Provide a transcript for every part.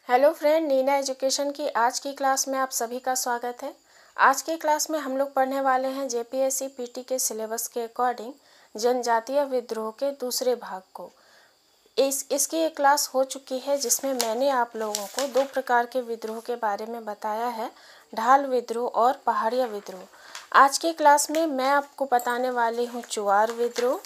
Hello friend, Neena education की आज की क्लास में आप सभी का स्वागत है। आज की क्लास में हम लोग पढ़ने वाले हैं जेपीएससी पीटी के सिलेबस के अकॉर्डिंग जनजातीय विद्रोह के दूसरे भाग को। इसकी एक क्लास हो चुकी है जिसमें मैंने आप लोगों को दो प्रकार के विद्रोह के बारे में बताया है, ढाल विद्रोह और पहाड़िया विद्रोह। आज की क्लास में मैं आपको बताने वाली हूँ चुआर विद्रोह।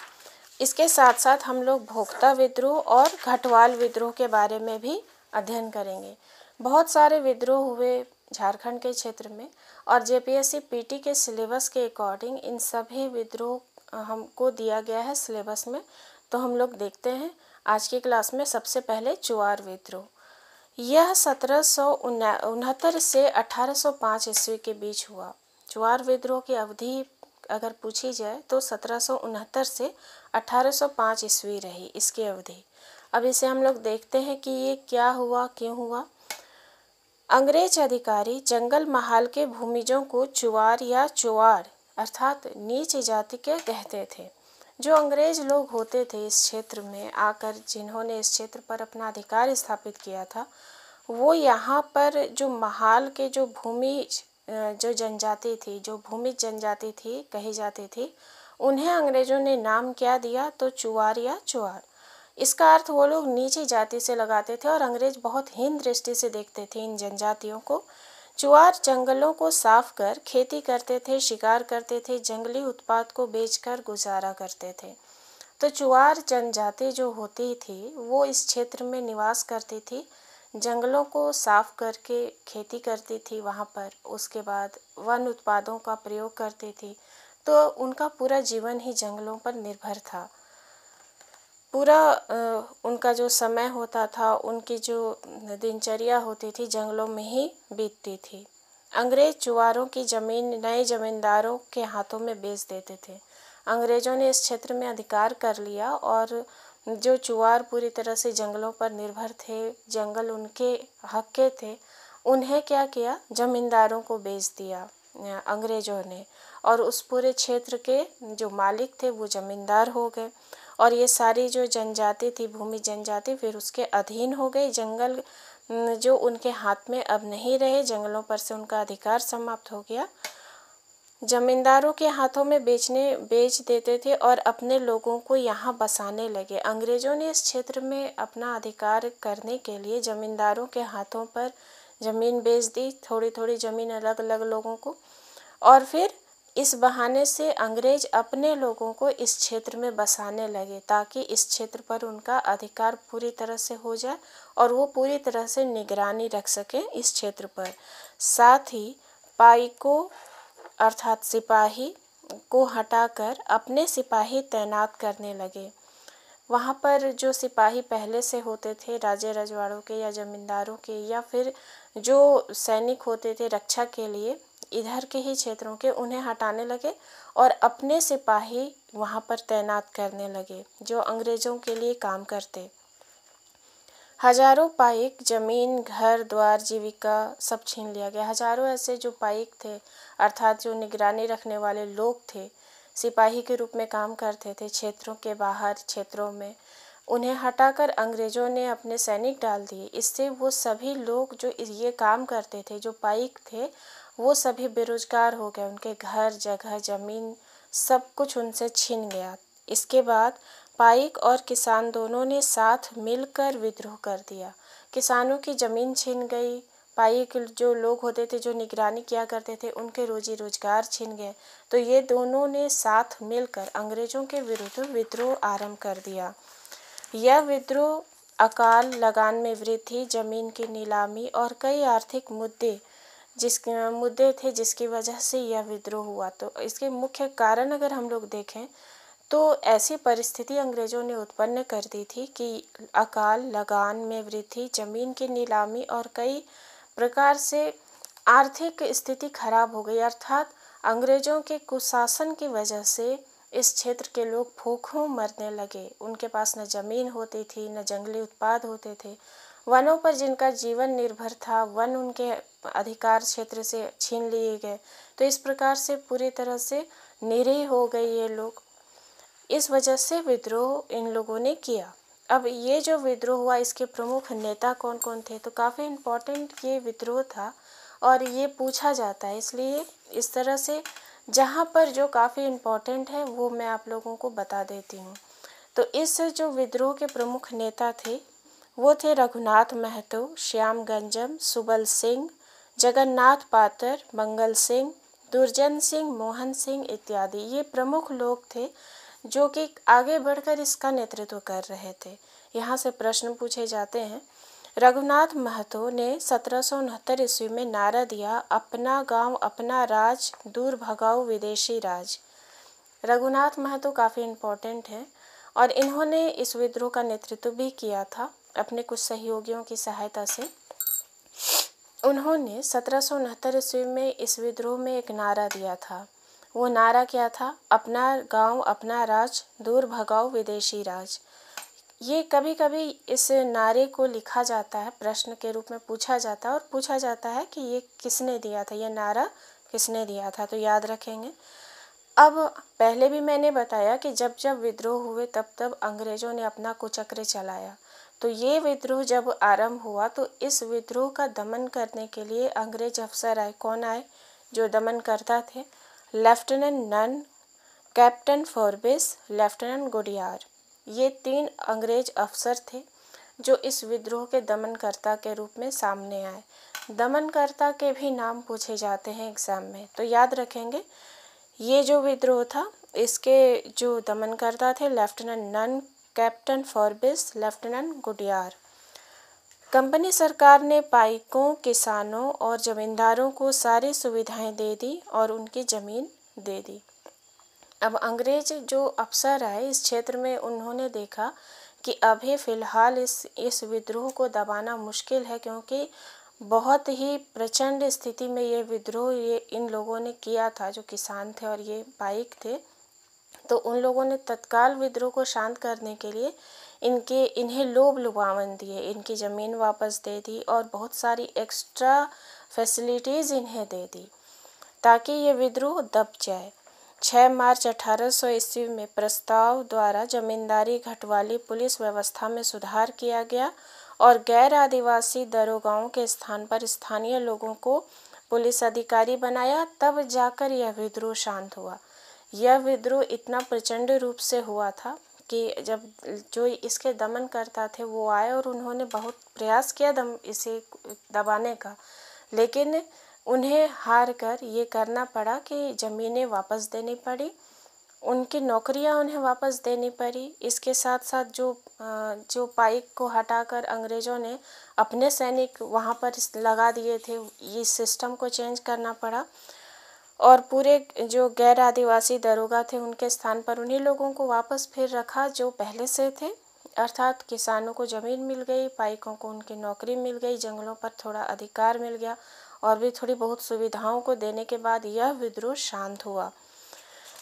इसके साथ साथ हम लोग भोक्ता विद्रोह और घटवाल विद्रोह के बारे में भी अध्ययन करेंगे। बहुत सारे विद्रोह हुए झारखंड के क्षेत्र में और जेपीएससी पीटी के सिलेबस के अकॉर्डिंग इन सभी विद्रोह हमको दिया गया है सिलेबस में। तो हम लोग देखते हैं आज की क्लास में। सबसे पहले चुआर विद्रोह, यह 1769 से 1805 ईस्वी के बीच हुआ। चुआर विद्रोह की अवधि अगर पूछी जाए तो 1769 से 1805 ईस्वी रही इसकी अवधि। अब इसे हम लोग देखते हैं कि ये क्या हुआ, क्यों हुआ। अंग्रेज अधिकारी जंगल महाल के भूमिजों को चुआर या चोआर अर्थात नीच जाति के कहते थे। जो अंग्रेज लोग होते थे इस क्षेत्र में आकर, जिन्होंने इस क्षेत्र पर अपना अधिकार स्थापित किया था, वो यहाँ पर जो महाल के जो भूमिज जो जनजाति थी, जो भूमिज जनजाति थी कही जाती थी, उन्हें अंग्रेजों ने नाम क्या दिया तो चुआर या चोआर। इसका अर्थ वो लोग नीची जाति से लगाते थे और अंग्रेज बहुत हीन दृष्टि से देखते थे इन जनजातियों को। चुआर जंगलों को साफ कर खेती करते थे, शिकार करते थे, जंगली उत्पाद को बेचकर गुजारा करते थे। तो चुआर जनजाति जो होती थी वो इस क्षेत्र में निवास करती थी, जंगलों को साफ करके खेती करती थी वहाँ पर, उसके बाद वन उत्पादों का प्रयोग करती थी। तो उनका पूरा जीवन ही जंगलों पर निर्भर था। पूरा उनका जो समय होता था, उनकी जो दिनचर्या होती थी जंगलों में ही बीतती थी। अंग्रेज चुआरों की ज़मीन नए जमींदारों के हाथों में बेच देते थे। अंग्रेज़ों ने इस क्षेत्र में अधिकार कर लिया और जो चुआर पूरी तरह से जंगलों पर निर्भर थे, जंगल उनके हक के थे, उन्हें क्या किया, जमींदारों को बेच दिया अंग्रेज़ों ने। और उस पूरे क्षेत्र के जो मालिक थे वो जमींदार हो गए और ये सारी जो जनजाति थी, भूमि जनजाति, फिर उसके अधीन हो गई। जंगल जो उनके हाथ में अब नहीं रहे, जंगलों पर से उनका अधिकार समाप्त हो गया। जमींदारों के हाथों में बेच देते थे और अपने लोगों को यहाँ बसाने लगे। अंग्रेज़ों ने इस क्षेत्र में अपना अधिकार करने के लिए जमींदारों के हाथों पर ज़मीन बेच दी, थोड़ी थोड़ी ज़मीन अलग अलग लोगों को, और फिर इस बहाने से अंग्रेज अपने लोगों को इस क्षेत्र में बसाने लगे ताकि इस क्षेत्र पर उनका अधिकार पूरी तरह से हो जाए और वो पूरी तरह से निगरानी रख सके इस क्षेत्र पर। साथ ही पाइकों अर्थात सिपाही को हटाकर अपने सिपाही तैनात करने लगे। वहाँ पर जो सिपाही पहले से होते थे राजे रजवाड़ों के या जमींदारों के, या फिर जो सैनिक होते थे रक्षा के लिए इधर के ही क्षेत्रों के, उन्हें हटाने लगे और अपने सिपाही वहाँ पर तैनात करने लगे जो अंग्रेज़ों के लिए काम करते। हजारों पाइक जमीन, घर द्वार, जीविका सब छीन लिया गया। हजारों ऐसे जो पाइक थे अर्थात जो निगरानी रखने वाले लोग थे, सिपाही के रूप में काम करते थे क्षेत्रों के बाहर क्षेत्रों में, उन्हें हटाकर अंग्रेज़ों ने अपने सैनिक डाल दिए। इससे वो सभी लोग जो ये काम करते थे, जो पाइक थे, वो सभी बेरोजगार हो गए। उनके घर जगह ज़मीन सब कुछ उनसे छीन गया। इसके बाद पाइक और किसान दोनों ने साथ मिलकर विद्रोह कर दिया। किसानों की ज़मीन छीन गई, पाइक जो लोग होते थे जो निगरानी किया करते थे उनके रोजी रोजगार छीन गए। तो ये दोनों ने साथ मिलकर अंग्रेज़ों के विरुद्ध विद्रोह आरंभ कर दिया। यह विद्रोह अकाल, लगान में वृद्धि, ज़मीन की नीलामी और कई आर्थिक मुद्दे थे जिसकी वजह से यह विद्रोह हुआ। तो इसके मुख्य कारण अगर हम लोग देखें तो ऐसी परिस्थिति अंग्रेज़ों ने उत्पन्न कर दी थी कि अकाल, लगान में वृद्धि, ज़मीन की नीलामी और कई प्रकार से आर्थिक स्थिति खराब हो गई। अर्थात अंग्रेज़ों के कुशासन की वजह से इस क्षेत्र के लोग भूखों मरने लगे। उनके पास न ज़मीन होती थी, न जंगली उत्पाद होते थे। वनों पर जिनका जीवन निर्भर था, वन उनके अधिकार क्षेत्र से छीन लिए गए। तो इस प्रकार से पूरी तरह से निरीह हो गए ये लोग। इस वजह से विद्रोह इन लोगों ने किया। अब ये जो विद्रोह हुआ इसके प्रमुख नेता कौन कौन थे, तो काफ़ी इम्पोर्टेंट ये विद्रोह था और ये पूछा जाता है, इसलिए इस तरह से जहाँ पर जो काफ़ी इम्पोर्टेंट है वो मैं आप लोगों को बता देती हूँ। तो इस जो विद्रोह के प्रमुख नेता थे वो थे रघुनाथ महतो, श्याम गंजम, सुबल सिंह, जगन्नाथ पातर, मंगल सिंह, दुर्जन सिंह, मोहन सिंह इत्यादि। ये प्रमुख लोग थे जो कि आगे बढ़कर इसका नेतृत्व कर रहे थे। यहाँ से प्रश्न पूछे जाते हैं। रघुनाथ महतो ने 1769 ईस्वी में नारा दिया, अपना गांव अपना राज, दूर भगाओ विदेशी राज। रघुनाथ महतो काफ़ी इम्पोर्टेंट हैं और इन्होंने इस विद्रोह का नेतृत्व भी किया था अपने कुछ सहयोगियों की सहायता से। उन्होंने 1769 ईस्वी में इस विद्रोह में एक नारा दिया था। वो नारा क्या था? अपना गांव अपना राज, दूर भगाओ विदेशी राज। ये कभी कभी इस नारे को लिखा जाता है, प्रश्न के रूप में पूछा जाता है और पूछा जाता है कि ये किसने दिया था, ये नारा किसने दिया था, तो याद रखेंगे। अब पहले भी मैंने बताया कि जब जब विद्रोह हुए तब तब अंग्रेज़ों ने अपना कुचक्र चलाया। तो ये विद्रोह जब आरंभ हुआ तो इस विद्रोह का दमन करने के लिए अंग्रेज अफसर आए। कौन आए जो दमन करता थे? Lieutenant Nunn, captain Forbes, lieutenant Goodyear. ये 3 अंग्रेज अफसर थे जो इस विद्रोह के दमनकर्ता के रूप में सामने आए। दमनकर्ता के भी नाम पूछे जाते हैं एग्ज़ाम में, तो याद रखेंगे। ये जो विद्रोह था इसके जो दमनकर्ता थे lieutenant Nunn, captain Forbes, lieutenant Goodyear. Company सरकार ने पाइकों, किसानों और जमींदारों को सारी सुविधाएं दे दी और उनकी ज़मीन दे दी। अब अंग्रेज जो अफसर आए इस क्षेत्र में, उन्होंने देखा कि अभी फ़िलहाल इस विद्रोह को दबाना मुश्किल है, क्योंकि बहुत ही प्रचंड स्थिति में ये विद्रोह इन लोगों ने किया था, जो किसान थे और ये पाइक थे। तो उन लोगों ने तत्काल विद्रोह को शांत करने के लिए इन्हें लोभ लुभावन दिए, इनकी ज़मीन वापस दे दी और बहुत सारी एक्स्ट्रा फैसिलिटीज़ इन्हें दे दी ताकि ये विद्रोह दब जाए। 6 मार्च 1800 ईस्वी में प्रस्ताव द्वारा जमींदारी घटवाली पुलिस व्यवस्था में सुधार किया गया और गैर आदिवासी दरोगाओं के स्थान पर स्थानीय लोगों को पुलिस अधिकारी बनाया। तब जाकर यह विद्रोह शांत हुआ। यह विद्रोह इतना प्रचंड रूप से हुआ था कि जब जो इसके दमन करता थे वो आए और उन्होंने बहुत प्रयास किया इसे दबाने का, लेकिन उन्हें हार कर ये करना पड़ा कि ज़मीनें वापस देनी पड़ी, उनकी नौकरियां उन्हें वापस देनी पड़ी। इसके साथ साथ जो पाइक को हटाकर अंग्रेज़ों ने अपने सैनिक वहां पर लगा दिए थे, ये सिस्टम को चेंज करना पड़ा और पूरे जो गैर आदिवासी दरोगा थे उनके स्थान पर उन्हीं लोगों को वापस फिर रखा जो पहले से थे। अर्थात किसानों को ज़मीन मिल गई, पाइकों को उनकी नौकरी मिल गई, जंगलों पर थोड़ा अधिकार मिल गया और भी थोड़ी बहुत सुविधाओं को देने के बाद यह विद्रोह शांत हुआ।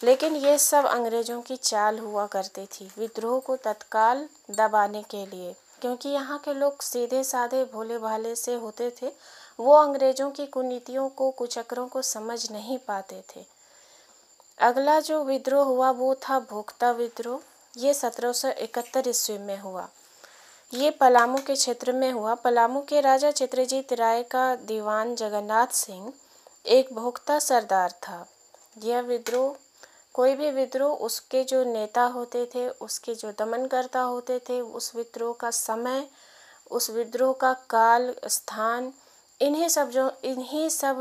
लेकिन ये सब अंग्रेज़ों की चाल हुआ करती थी विद्रोह को तत्काल दबाने के लिए, क्योंकि यहाँ के लोग सीधे साधे भोले भाले से होते थे। वो अंग्रेज़ों की कुनीतियों को, कुचक्रों को समझ नहीं पाते थे। अगला जो विद्रोह हुआ वो था भोक्ता विद्रोह। ये 1771 ईस्वी में हुआ। ये पलामू के क्षेत्र में हुआ। पलामू के राजा चित्रजीत राय का दीवान जगन्नाथ सिंह एक भोक्ता सरदार था। यह विद्रोह, कोई भी विद्रोह, उसके जो नेता होते थे, उसके जो दमनकर्ता होते थे, उस विद्रोह का समय, उस विद्रोह का काल, स्थान, इन्हीं सब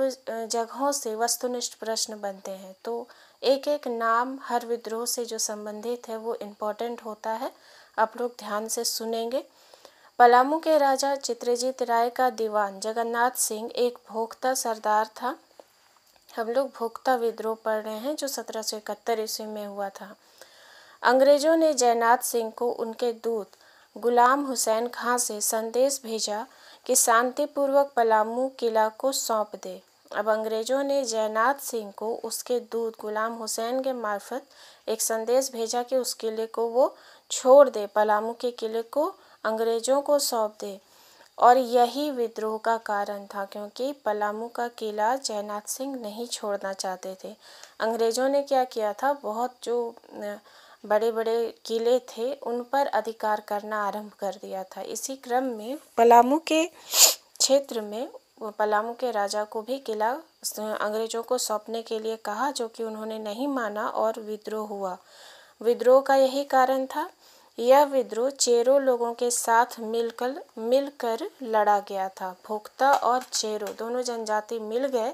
जगहों से वस्तुनिष्ठ प्रश्न बनते हैं। तो एक एक नाम हर विद्रोह से जो संबंधित है वो इम्पोर्टेंट होता है, आप लोग ध्यान से सुनेंगे। पलामू के राजा चित्रजीत राय का दीवान जगन्नाथ सिंह एक भोक्ता सरदार था। हम लोग भोक्ता विद्रोह पढ़ रहे हैं जो 1771 ईस्वी में हुआ था। अंग्रेजों ने जयनाथ सिंह को उनके दूत गुलाम हुसैन खां से संदेश भेजा कि शांतिपूर्वक पलामू किला को सौंप दे। अब अंग्रेजों ने जयनाथ सिंह को उसके दूत गुलाम हुसैन के मार्फत एक संदेश भेजा कि उस किले को वो छोड़ दे, पलामू के किले को अंग्रेजों को सौंप दे। और यही विद्रोह का कारण था, क्योंकि पलामू का किला जयनाथ सिंह नहीं छोड़ना चाहते थे। अंग्रेज़ों ने क्या किया था, बहुत जो बड़े बड़े किले थे उन पर अधिकार करना आरंभ कर दिया था। इसी क्रम में पलामू के क्षेत्र में पलामू के राजा को भी किला अंग्रेजों को सौंपने के लिए कहा, जो कि उन्होंने नहीं माना और विद्रोह हुआ। विद्रोह का यही कारण था। यह विद्रोह चेरो लोगों के साथ मिलकर लड़ा गया था। भोक्ता और चेरो दोनों जनजाति मिल गए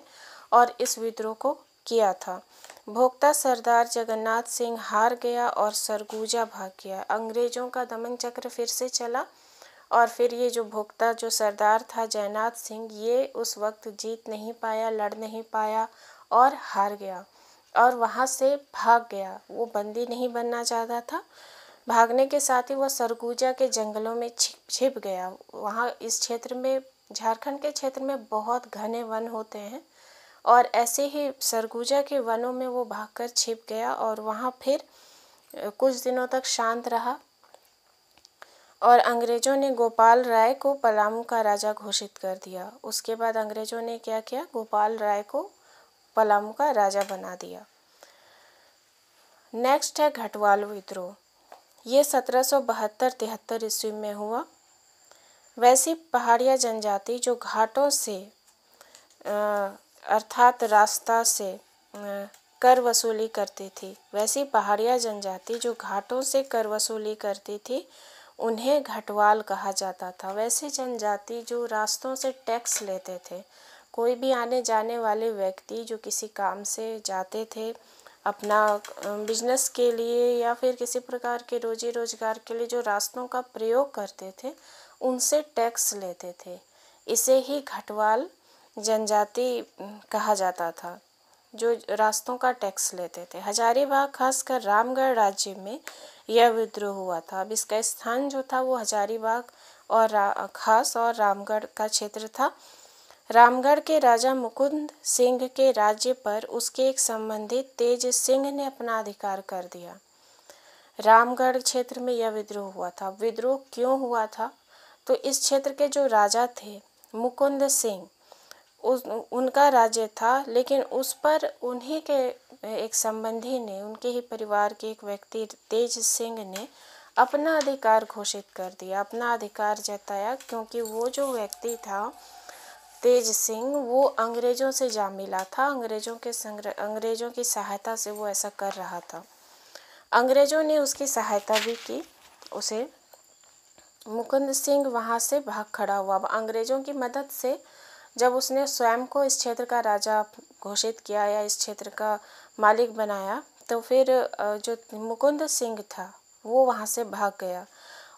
और इस विद्रोह को किया था। भोक्ता सरदार जगन्नाथ सिंह हार गया और सरगुजा भाग गया। अंग्रेजों का दमन चक्र फिर से चला और फिर ये जो भोक्ता जो सरदार था जयनाथ सिंह, ये उस वक्त जीत नहीं पाया, लड़ नहीं पाया और हार गया और वहाँ से भाग गया। वो बंदी नहीं बनना चाहता था। भागने के साथ ही वह सरगुजा के जंगलों में छिप गया। वहाँ इस क्षेत्र में, झारखंड के क्षेत्र में बहुत घने वन होते हैं और ऐसे ही सरगुजा के वनों में वो भागकर छिप गया और वहाँ फिर कुछ दिनों तक शांत रहा और अंग्रेजों ने गोपाल राय को पलामू का राजा घोषित कर दिया। उसके बाद अंग्रेजों ने क्या किया, गोपाल राय को पलामू का राजा बना दिया। नेक्स्ट है घटवाल विद्रोह। ये 1772-73 ईस्वी में हुआ। वैसी पहाड़िया जनजाति जो घाटों से अर्थात रास्ता से कर वसूली करती थी, वैसी पहाड़िया जनजाति जो घाटों से कर वसूली करती थी, उन्हें घटवाल कहा जाता था। वैसी जनजाति जो रास्तों से टैक्स लेते थे, कोई भी आने जाने वाले व्यक्ति जो किसी काम से जाते थे, अपना बिजनेस के लिए या फिर किसी प्रकार के रोजी रोजगार के लिए जो रास्तों का प्रयोग करते थे, उनसे टैक्स लेते थे। इसे ही घटवाल जनजाति कहा जाता था, जो रास्तों का टैक्स लेते थे। हजारीबाग खासकर रामगढ़ राज्य में यह विद्रोह हुआ था। अब इसका स्थान जो था वो हजारीबाग और खास और रामगढ़ का क्षेत्र था। रामगढ़ के राजा मुकुंद सिंह के राज्य पर उसके एक संबंधी तेज सिंह ने अपना अधिकार कर दिया। रामगढ़ क्षेत्र में यह विद्रोह हुआ था। विद्रोह क्यों हुआ था? तो इस क्षेत्र के जो राजा थे मुकुंद सिंह, उनका राज्य था, लेकिन उस पर उन्हीं के एक संबंधी ने, उनके ही परिवार के एक व्यक्ति तेज सिंह ने अपना अधिकार घोषित कर दिया, अपना अधिकार जताया, क्योंकि वो जो व्यक्ति था तेज सिंह, वो अंग्रेजों से जा मिला था। अंग्रेजों की सहायता से वो ऐसा कर रहा था। अंग्रेजों ने उसकी सहायता भी की। उसे मुकुंद सिंह वहाँ से भाग खड़ा हुआ। अंग्रेजों की मदद से जब उसने स्वयं को इस क्षेत्र का राजा घोषित किया या इस क्षेत्र का मालिक बनाया, तो फिर जो मुकुंद सिंह था वो वहाँ से भाग गया।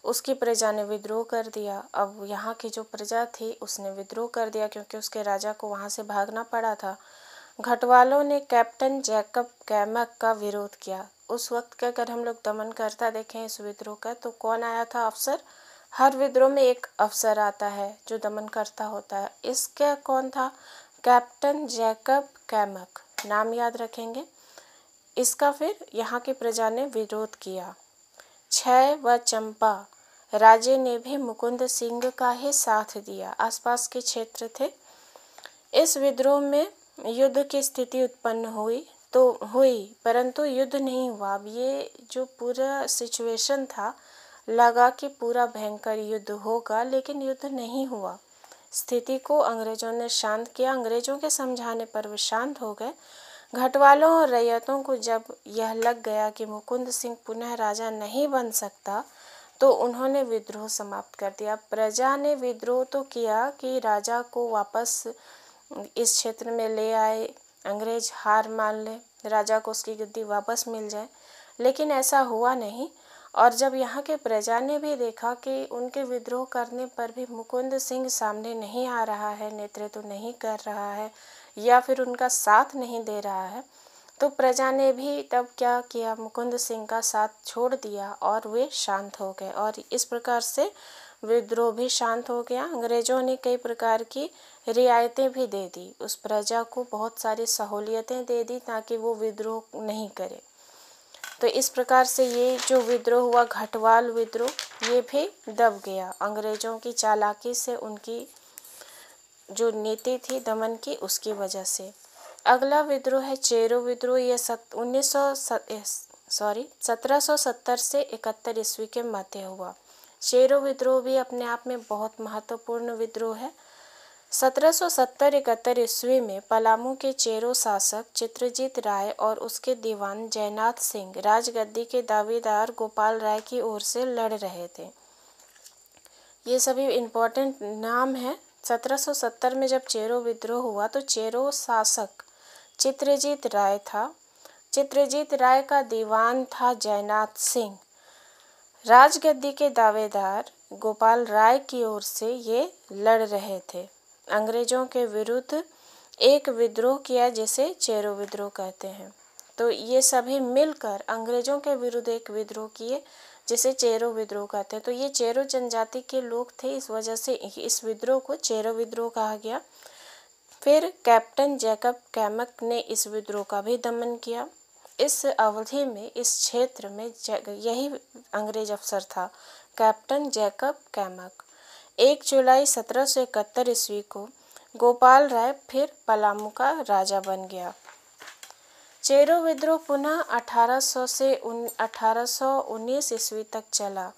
उसकी प्रजा ने विद्रोह कर दिया। अब यहाँ की जो प्रजा थी उसने विद्रोह कर दिया, क्योंकि उसके राजा को वहाँ से भागना पड़ा था। घटवालों ने कैप्टन जैकब कैमक का विरोध किया। उस वक्त का अगर हम लोग दमनकर्ता देखें इस विद्रोह का, तो कौन आया था अफसर? हर विद्रोह में एक अफसर आता है जो दमनकर्ता होता है। इसका कौन था? कैप्टन जैकब कैमक, नाम याद रखेंगे। इसका फिर यहाँ की प्रजा ने विरोध किया। छय व चंपा राजे ने भी मुकुंद सिंह का ही साथ दिया। आसपास के क्षेत्र थे। इस विद्रोह में युद्ध की स्थिति उत्पन्न हुई, परंतु युद्ध नहीं हुआ। अब ये जो पूरा सिचुएशन था, लगा कि पूरा भयंकर युद्ध होगा, लेकिन युद्ध नहीं हुआ। स्थिति को अंग्रेजों ने शांत किया। अंग्रेजों के समझाने पर वे शांत हो गए। घटवालों और रैयतों को जब यह लग गया कि मुकुंद सिंह पुनः राजा नहीं बन सकता, तो उन्होंने विद्रोह समाप्त कर दिया। प्रजा ने विद्रोह तो किया कि राजा को वापस इस क्षेत्र में ले आए, अंग्रेज हार मान ले, राजा को उसकी गद्दी वापस मिल जाए, लेकिन ऐसा हुआ नहीं। और जब यहाँ के प्रजा ने भी देखा कि उनके विद्रोह करने पर भी मुकुंद सिंह सामने नहीं आ रहा है, नेतृत्व नहीं कर रहा है या फिर उनका साथ नहीं दे रहा है, तो प्रजा ने भी तब क्या किया, मुकुंद सिंह का साथ छोड़ दिया और वे शांत हो गए। और इस प्रकार से विद्रोह भी शांत हो गया। अंग्रेजों ने कई प्रकार की रियायतें भी दे दी, उस प्रजा को बहुत सारी सहूलियतें दे दी ताकि वो विद्रोह नहीं करे। तो इस प्रकार से ये जो विद्रोह हुआ, घटवाल विद्रोह, ये भी दब गया अंग्रेजों की चालाकी से, उनकी जो नीति थी दमन की, उसकी वजह से। अगला विद्रोह है चेरो विद्रोह। ये 1770 से 71 ईस्वी के मध्य हुआ। चेरो विद्रोह भी अपने आप में बहुत महत्वपूर्ण विद्रोह है। 1770-71 ईस्वी में पलामू के चेरो शासक चित्रजीत राय और उसके दीवान जयनाथ सिंह राजगद्दी के दावेदार गोपाल राय की ओर से लड़ रहे थे। ये सभी इम्पोर्टेंट नाम हैं। 1770 में जब चेरो विद्रोह हुआ तो चेरो शासक चित्रजीत राय था। चित्रजीत राय का दीवान था जयनाथ सिंह। राजगद्दी के दावेदार गोपाल राय की ओर से ये लड़ रहे थे। अंग्रेजों के विरुद्ध एक विद्रोह किया जिसे चेरो विद्रोह कहते हैं। तो ये सभी मिलकर अंग्रेजों के विरुद्ध एक विद्रोह किए जिसे चेरो विद्रोह कहते हैं। तो ये चेरो जनजाति के लोग थे, इस वजह से इस विद्रोह को चेरो विद्रोह कहा गया। फिर कैप्टन जैकब कैमक ने इस विद्रोह का भी दमन किया। इस अवधि में इस क्षेत्र में यही अंग्रेज अफसर था, कैप्टन जैकब कैमक। 1 जुलाई 1771 ईस्वी को गोपाल राय फिर पलामू का राजा बन गया। चेरो विद्रोह पुनः 1800 से 1819 ईस्वी तक चला।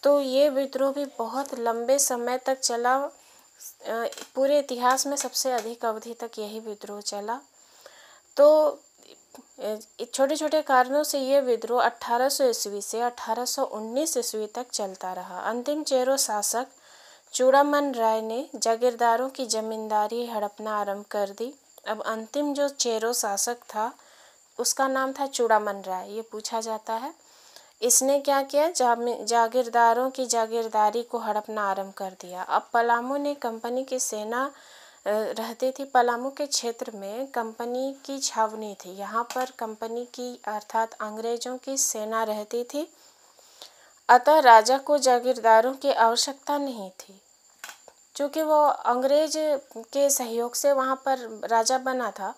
तो ये विद्रोह भी बहुत लंबे समय तक चला। पूरे इतिहास में सबसे अधिक अवधि तक यही विद्रोह चला। तो छोटे छोटे कारणों से ये विद्रोह 1800 ईस्वी से 1819 ईस्वी तक चलता रहा। अंतिम चेरो शासक चूड़ामन राय ने जागीरदारों की जमींदारी हड़पना आरंभ कर दी। अब अंतिम जो चेरो शासक था उसका नाम था चूड़ामन राय। ये पूछा जाता है, इसने क्या किया, जागीरदारों की जागीरदारी को हड़पना आरंभ कर दिया। अब पलामू ने कंपनी की सेना रहती थी। पलामू के क्षेत्र में कंपनी की छावनी थी। यहाँ पर कंपनी की अर्थात अंग्रेजों की सेना रहती थी। अतः राजा को जागीरदारों की आवश्यकता नहीं थी, क्योंकि वो अंग्रेज के सहयोग से वहाँ पर राजा बना था।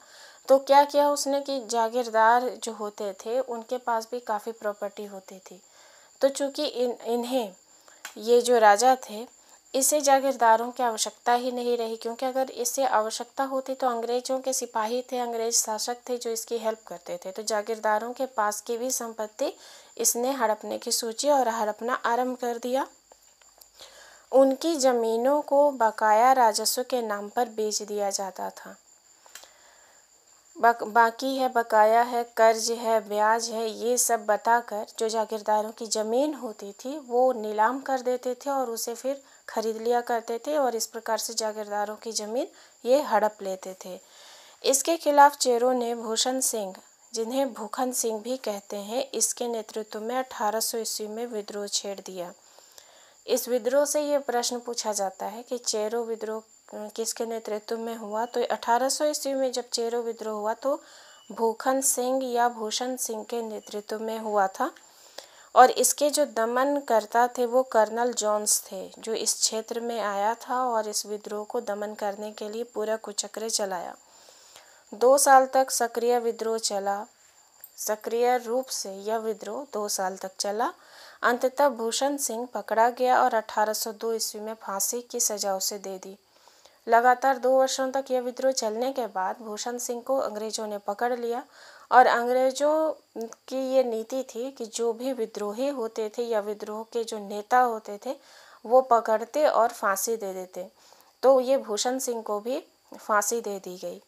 तो क्या किया उसने कि जागीरदार जो होते थे उनके पास भी काफ़ी प्रॉपर्टी होती थी। तो चूँकि इन्हें ये जो राजा थे इसे जागीरदारों की आवश्यकता ही नहीं रही, क्योंकि अगर इसे आवश्यकता होती तो अंग्रेजों के सिपाही थे, अंग्रेज शासक थे जो इसकी हेल्प करते थे। तो जागीरदारों के पास की भी संपत्ति इसने हड़पने की सोची और हड़पना आरंभ कर दिया। उनकी ज़मीनों को बकाया राजस्व के नाम पर बेच दिया जाता था। बाकी है, बकाया है, कर्ज है, ब्याज है, ये सब बताकर जो जागीरदारों की ज़मीन होती थी वो नीलाम कर देते थे और उसे फिर खरीद लिया करते थे और इस प्रकार से जागीरदारों की ज़मीन ये हड़प लेते थे। इसके खिलाफ चेरो ने भूषण सिंह, जिन्हें भूखन सिंह भी कहते हैं, इसके नेतृत्व में 1800 ईस्वी में विद्रोह छेड़ दिया। इस विद्रोह से ये प्रश्न पूछा जाता है कि चेरो विद्रोह किसके नेतृत्व में हुआ। तो 1800 ईस्वी में जब चेरो विद्रोह हुआ तो भूखन सिंह या भूषण सिंह के नेतृत्व में हुआ था और इसके जो दमन करता थे वो कर्नल जॉन्स थे, जो इस क्षेत्र में आया था और इस विद्रोह को दमन करने के लिए पूरा कुचक्र चलाया। 2 साल तक सक्रिय विद्रोह चला। सक्रिय रूप से यह विद्रोह 2 साल तक चला। अंततः भूषण सिंह पकड़ा गया और 1802 ईस्वी में फांसी की सजा उसे दे दी। लगातार 2 वर्षों तक यह विद्रोह चलने के बाद भूषण सिंह को अंग्रेजों ने पकड़ लिया और अंग्रेजों की ये नीति थी कि जो भी विद्रोही होते थे या विद्रोह के जो नेता होते थे वो पकड़ते और फांसी दे देते। तो ये भूषण सिंह को भी फांसी दे दी गई।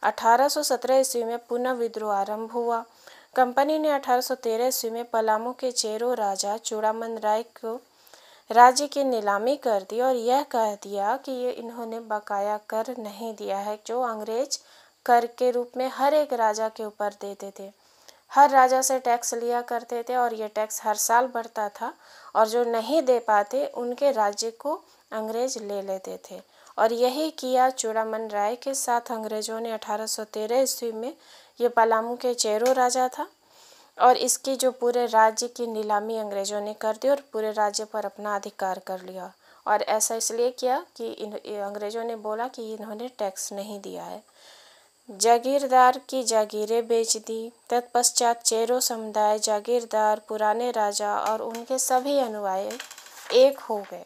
1817 ईस्वी में पुनः विद्रोह आरंभ हुआ। कंपनी ने 1813 ईस्वी में पलामू के चेरो राजा चूड़ामन राय को राज्य की नीलामी कर दी और यह कह दिया कि ये इन्होंने बकाया कर नहीं दिया है, जो अंग्रेज कर के रूप में हर एक राजा के ऊपर देते थे। हर राजा से टैक्स लिया करते थे और ये टैक्स हर साल बढ़ता था और जो नहीं दे पाते उनके राज्य को अंग्रेज ले लेते थे। और यही किया चूड़ामन राय के साथ अंग्रेजों ने। 1813 ईस्वी में ये पलामू के चेरो राजा था और इसकी जो पूरे राज्य की नीलामी अंग्रेजों ने कर दी और पूरे राज्य पर अपना अधिकार कर लिया। और ऐसा इसलिए किया कि अंग्रेजों ने बोला कि इन्होंने टैक्स नहीं दिया है। जागीरदार की जागीरें बेच दी। तत्पश्चात चेरो समुदाय, जागीरदार, पुराने राजा और उनके सभी अनुयायी एक हो गए।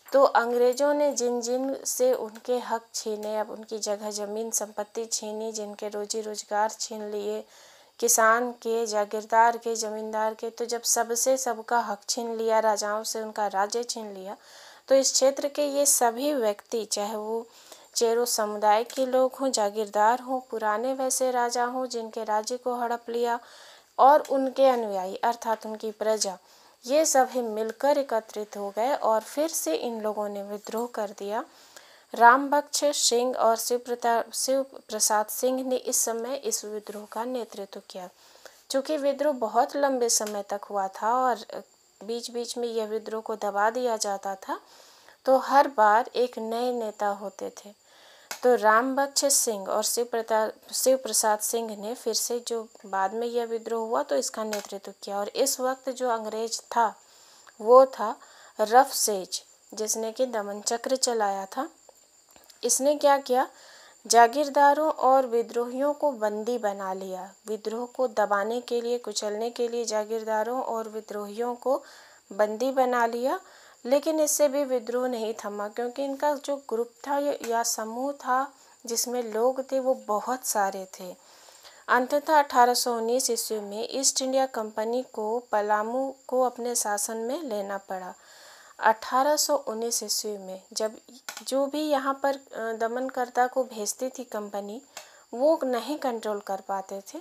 तो अंग्रेजों ने जिन जिन से उनके हक छीने, अब उनकी जगह ज़मीन संपत्ति छीनी, जिनके रोजी रोजगार छीन लिए, किसान के, जागीरदार के, जमींदार के। तो जब सबसे सबका हक छीन लिया, राजाओं से उनका राज्य छीन लिया, तो इस क्षेत्र के ये सभी व्यक्ति, चाहे वो चेरो समुदाय के लोग हों, जागीरदार हों, पुराने वैसे राजा हों जिनके राज्य को हड़प लिया, और उनके अनुयायी अर्थात उनकी प्रजा, ये सभी मिलकर एकत्रित हो गए और फिर से इन लोगों ने विद्रोह कर दिया। रामबक्ष सिंह और शिव प्रसाद सिंह ने इस समय इस विद्रोह का नेतृत्व किया। चूँकि विद्रोह बहुत लंबे समय तक हुआ था और बीच बीच में यह विद्रोह को दबा दिया जाता था, तो हर बार एक नए नेता होते थे। तो रामबक्ष सिंह और शिव प्रसाद सिंह ने फिर से, जो बाद में यह विद्रोह हुआ, तो इसका नेतृत्व किया। और इस वक्त जो अंग्रेज था वो था रफसेज, जिसने कि दमन चक्र चलाया था। इसने क्या किया, जागीरदारों और विद्रोहियों को बंदी बना लिया। विद्रोह को दबाने के लिए, कुचलने के लिए जागीरदारों और विद्रोहियों को बंदी बना लिया। लेकिन इससे भी विद्रोह नहीं थमा, क्योंकि इनका जो ग्रुप था या समूह था जिसमें लोग थे वो बहुत सारे थे। अंततः 1819 ईस्वी में ईस्ट इंडिया कंपनी को पलामू को अपने शासन में लेना पड़ा। 1819 ईस्वी में जब जो भी यहाँ पर दमनकर्ता को भेजती थी कंपनी, वो नहीं कंट्रोल कर पाते थे।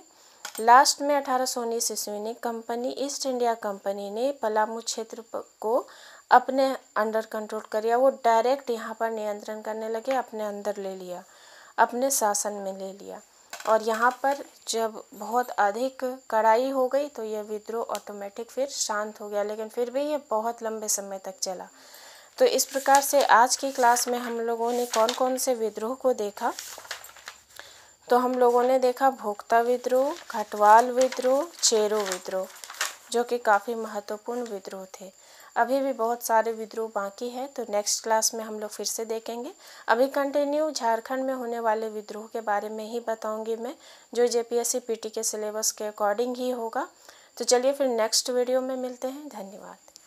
लास्ट में 1819 ईस्वी ने ईस्ट इंडिया कंपनी ने पलामू क्षेत्र को अपने अंडर कंट्रोल कर लिया। वो डायरेक्ट यहाँ पर नियंत्रण करने लगे, अपने अंदर ले लिया, अपने शासन में ले लिया। और यहाँ पर जब बहुत अधिक कड़ाई हो गई तो यह विद्रोह ऑटोमेटिक फिर शांत हो गया, लेकिन फिर भी ये बहुत लंबे समय तक चला। तो इस प्रकार से आज की क्लास में हम लोगों ने कौन कौन से विद्रोह को देखा, तो हम लोगों ने देखा भोक्ता विद्रोह, खटवाल विद्रोह, चेरो विद्रोह, जो कि काफ़ी महत्वपूर्ण विद्रोह थे। अभी भी बहुत सारे विद्रोह बाकी है, तो नेक्स्ट क्लास में हम लोग फिर से देखेंगे। अभी कंटिन्यू झारखंड में होने वाले विद्रोह के बारे में ही बताऊंगी मैं, जो जेपीएससी पीटी के सिलेबस के अकॉर्डिंग ही होगा। तो चलिए फिर नेक्स्ट वीडियो में मिलते हैं। धन्यवाद।